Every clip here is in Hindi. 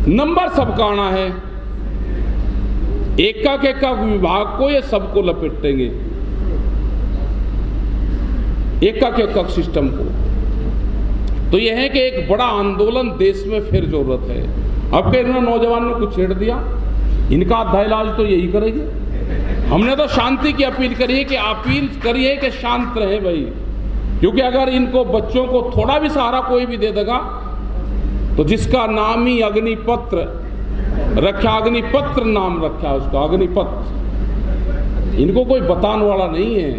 नंबर सबका आना है, एक विभाग को ये सबको लपेटेंगे, एक सिस्टम को। तो यह है कि एक बड़ा आंदोलन देश में फिर जरूरत है। अब के इन्होंने नौजवानों को छेड़ दिया, इनका आधा इलाज तो यही करेंगे। हमने तो शांति की अपील करी है कि शांत रहे भाई, क्योंकि अगर इनको बच्चों को थोड़ा भी सहारा कोई भी दे देगा तो जिसका नाम ही अग्निपत्र रखा, अग्निपत्र नाम रखा उसका, अग्निपत्र, इनको कोई बताने वाला नहीं है।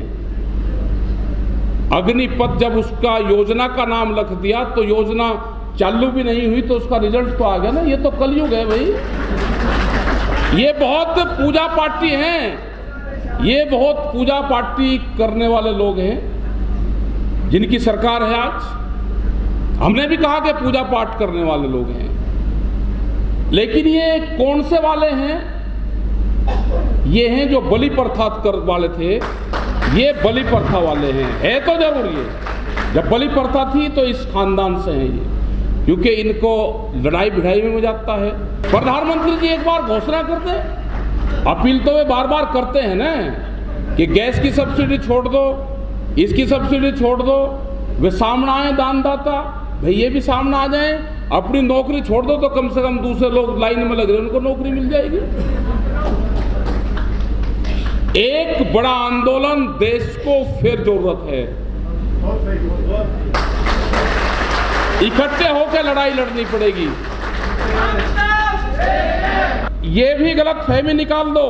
अग्निपथ जब उसका योजना का नाम रख दिया तो योजना चालू भी नहीं हुई तो उसका रिजल्ट तो आ गया ना। ये तो कलयुग है भाई। ये बहुत पूजा पाठी हैं, ये बहुत पूजा पाठी करने वाले लोग हैं जिनकी सरकार है आज। हमने भी कहा कि पूजा पाठ करने वाले लोग हैं, लेकिन ये कौन से वाले हैं? ये हैं जो बलि प्रथा कर वाले थे, ये बलि प्रथा वाले हैं। है तो जरूर ये, जब बलि प्रथा थी तो इस खानदान से हैं ये, क्योंकि इनको लड़ाई भिड़ाई में मजा आता है। प्रधानमंत्री जी एक बार घोषणा करते, अपील तो वे बार बार करते हैं ना कि गैस की सब्सिडी छोड़ दो, इसकी सब्सिडी छोड़ दो। वे सामने आए दानदाता, भाई ये भी सामने आ जाए, अपनी नौकरी छोड़ दो तो कम से कम दूसरे लोग लाइन में लग रहे हैं उनको नौकरी मिल जाएगी। एक बड़ा आंदोलन देश को फिर जरूरत है, इकट्ठे होकर लड़ाई लड़नी पड़ेगी। ये भी गलत फहमी निकाल दो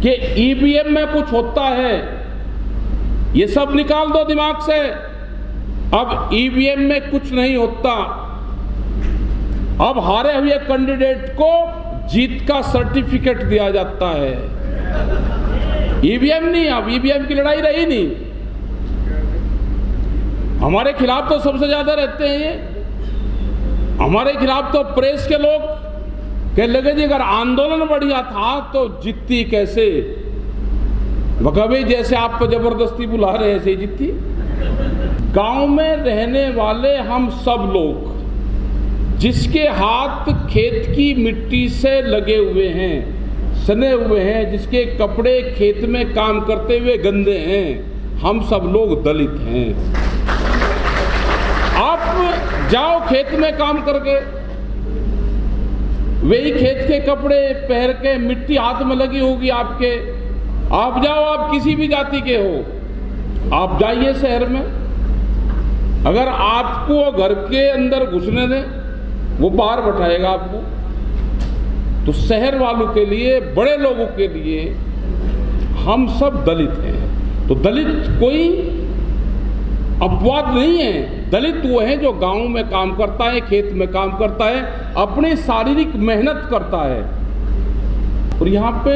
कि ईवीएम में कुछ होता है, ये सब निकाल दो दिमाग से। अब ईवीएम में कुछ नहीं होता, अब हारे हुए कैंडिडेट को जीत का सर्टिफिकेट दिया जाता है। ईवीएम नहीं, अब ईवीएम की लड़ाई रही नहीं। हमारे खिलाफ तो सबसे ज्यादा रहते हैं ये, हमारे खिलाफ तो प्रेस के लोग कह लगे जी अगर आंदोलन बढ़िया था तो जीतती कैसे? कभी जैसे आप पर जबरदस्ती बुला रहे ऐसे जीतती। गांव में रहने वाले हम सब लोग जिसके हाथ खेत की मिट्टी से लगे हुए हैं, सने हुए हैं, जिसके कपड़े खेत में काम करते हुए गंदे हैं, हम सब लोग दलित हैं। आप जाओ खेत में काम करके, वही खेत के कपड़े पहन के, मिट्टी हाथ में लगी होगी आपके। आप जाओ, आप किसी भी जाति के हो, आप जाइए शहर में, अगर आपको घर के अंदर घुसने दें वो बाहर बैठाएगा आपको। तो शहर वालों के लिए, बड़े लोगों के लिए हम सब दलित हैं। तो दलित कोई अपवाद नहीं है, दलित वो है जो गांव में काम करता है, खेत में काम करता है, अपनी शारीरिक मेहनत करता है। और यहाँ पे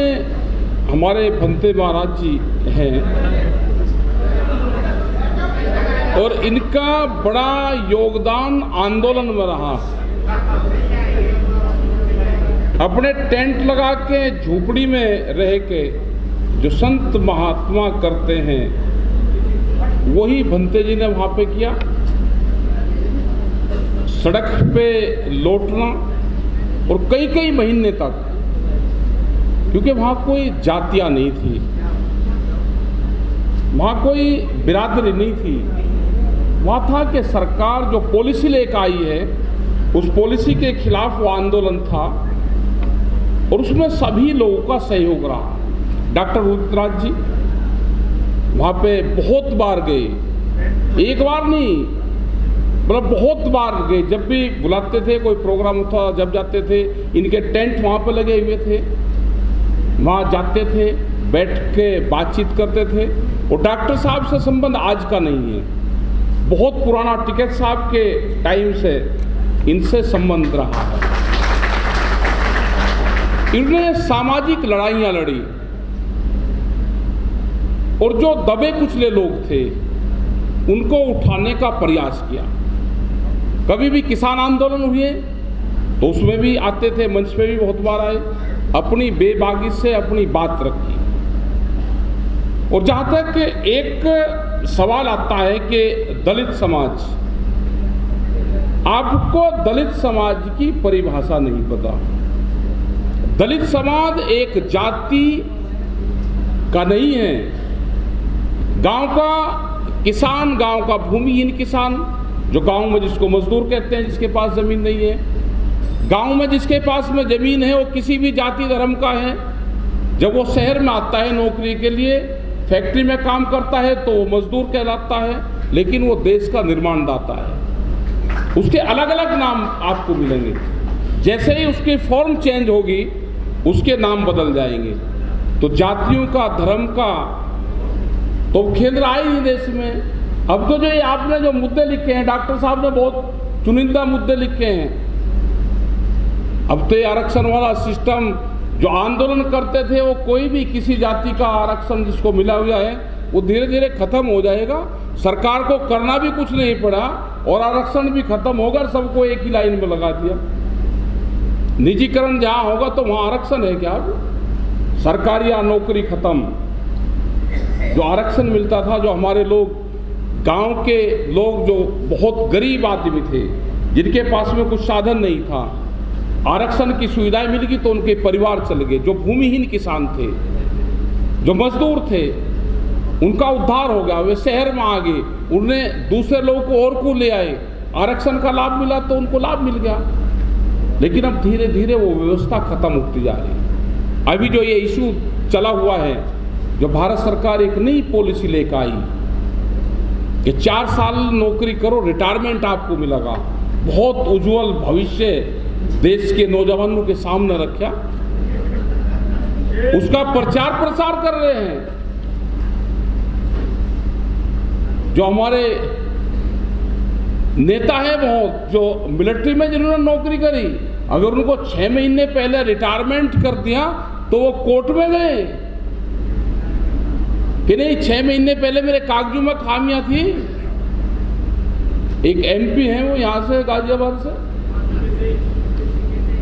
हमारे भंते महाराज जी हैं और इनका बड़ा योगदान आंदोलन में रहा। अपने टेंट लगा के, झूपड़ी में रह के जो संत महात्मा करते हैं वही भंते जी ने वहां पे किया। सड़क पे लौटना और कई कई महीने तक, क्योंकि वहां कोई जातियां नहीं थी, वहां कोई बिरादरी नहीं थी। वहां था कि सरकार जो पॉलिसी लेकर आई है उस पॉलिसी के खिलाफ वो आंदोलन था और उसमें सभी लोगों का सहयोग रहा। डॉक्टर रुद्रराज जी वहां पे बहुत बार गए, एक बार नहीं मतलब बहुत बार गए। जब भी बुलाते थे, कोई प्रोग्राम होता जब जाते थे, इनके टेंट वहां पे लगे हुए थे, वहां जाते थे, बैठ के बातचीत करते थे। और डॉक्टर साहब से संबंध आज का नहीं है, बहुत पुराना टिकैत साहब के टाइम से इनसे संबंध रहा है। इन्होंने सामाजिक लड़ाइयां लड़ी और जो दबे कुचले लोग थे उनको उठाने का प्रयास किया। कभी भी किसान आंदोलन हुए तो उसमें भी आते थे, मंच पे भी बहुत बार आए, अपनी बेबाकी से अपनी बात रखी। और जहां तक एक सवाल आता है कि दलित समाज आपको दलित समाज की परिभाषा नहीं पता। दलित समाज एक जाति का नहीं है। गांव का किसान, गांव का भूमिहीन किसान, जो गांव में जिसको मजदूर कहते हैं, जिसके पास जमीन नहीं है, गांव में जिसके पास में जमीन है वो किसी भी जाति धर्म का है, जब वो शहर में आता है नौकरी के लिए, फैक्ट्री में काम करता है तो वो मजदूर कहलाता है, लेकिन वो देश का निर्माणदाता है। उसके अलग अलग नाम आपको मिलेंगे। जैसे ही उसकी फॉर्म चेंज होगी उसके नाम बदल जाएंगे। तो जातियों का, धर्म का तो खेल रहा ही नहीं देश में। अब तो जो ये आपने जो मुद्दे लिखे हैं, डॉक्टर साहब ने बहुत चुनिंदा मुद्दे लिखे हैं। अब तो ये आरक्षण वाला सिस्टम, जो आंदोलन करते थे वो कोई भी किसी जाति का आरक्षण जिसको मिला हुआ है वो धीरे धीरे खत्म हो जाएगा। सरकार को करना भी कुछ नहीं पड़ा और आरक्षण भी खत्म होगा, सबको एक ही लाइन में लगा दिया। निजीकरण जहां होगा तो वहां आरक्षण है क्या? सरकारी या नौकरी खत्म। जो आरक्षण मिलता था, जो हमारे लोग, गांव के लोग जो बहुत गरीब आदमी थे, जिनके पास में कुछ साधन नहीं था, आरक्षण की सुविधाएं मिल गई तो उनके परिवार चल गए। जो भूमिहीन किसान थे, जो मजदूर थे, उनका उद्धार हो गया, वे शहर में आ गए, उन्हें दूसरे लोगों को और को ले आए, आरक्षण का लाभ मिला तो उनको लाभ मिल गया। लेकिन अब धीरे धीरे वो व्यवस्था खत्म होती जा रही है। अभी जो ये इशू चला हुआ है, जो भारत सरकार एक नई पॉलिसी लेकर आई कि 4 साल नौकरी करो, रिटायरमेंट आपको मिलेगा, बहुत उज्जवल भविष्य देश के नौजवानों के सामने रखा, उसका प्रचार प्रसार कर रहे हैं। जो हमारे नेता है बहुत, जो मिलिट्री में जिन्होंने नौकरी करी, अगर उनको 6 महीने पहले रिटायरमेंट कर दिया तो वो कोर्ट में गए कि नहीं 6 महीने पहले मेरे कागजों में खामियां थी। एक एमपी हैं वो यहां से गाजियाबाद से,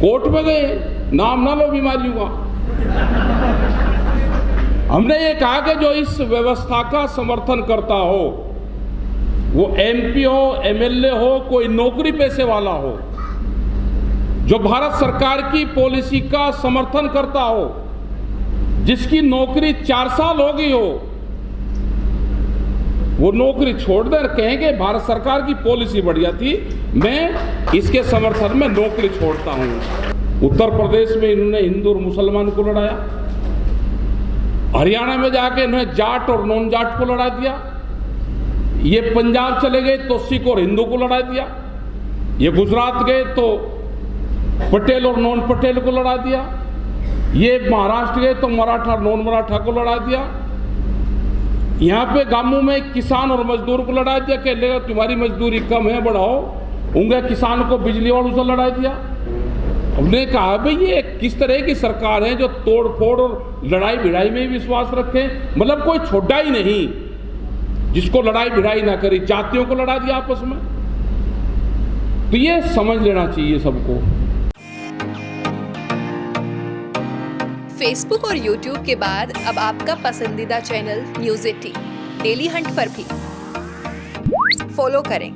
कोर्ट में गए, नाम ना लो बीमारियों का। हमने ये कहा कि जो इस व्यवस्था का समर्थन करता हो, वो एमपी हो, एमएलए हो, कोई नौकरी पेशे वाला हो, जो भारत सरकार की पॉलिसी का समर्थन करता हो, जिसकी नौकरी 4 साल हो गई हो, वो नौकरी छोड़ दे, कहेंगे भारत सरकार की पॉलिसी बढ़िया थी, मैं इसके समर्थन में नौकरी छोड़ता हूं। उत्तर प्रदेश में इन्होंने हिंदू और मुसलमान को लड़ाया, हरियाणा में जाके इन्होंने जाट और नॉन जाट को लड़ा दिया, ये पंजाब चले गए तो सिख और हिंदू को लड़ा दिया, ये गुजरात गए तो पटेल और नॉन पटेल को लड़ा दिया, ये महाराष्ट्र गए तो मराठा और नॉन मराठा को लड़ा दिया, यहाँ पे गांवों में किसान और मजदूर को लड़ा दिया कि लेगा तुम्हारी मजदूरी कम है बढ़ाओ, उनके किसान को बिजली वालों से लड़ा दिया। हमने कहा भाई ये किस तरह की सरकार है जो तोड़ फोड़ और लड़ाई भिड़ाई में विश्वास रखे, मतलब कोई छोड़ा ही नहीं जिसको लड़ाई भिड़ाई ना करी, जातियों को लड़ा दिया आपस में। तो ये समझ लेना चाहिए सबको। फेसबुक और यूट्यूब के बाद अब आपका पसंदीदा चैनल न्यूज़ 18 डेली हंट पर भी फॉलो करें।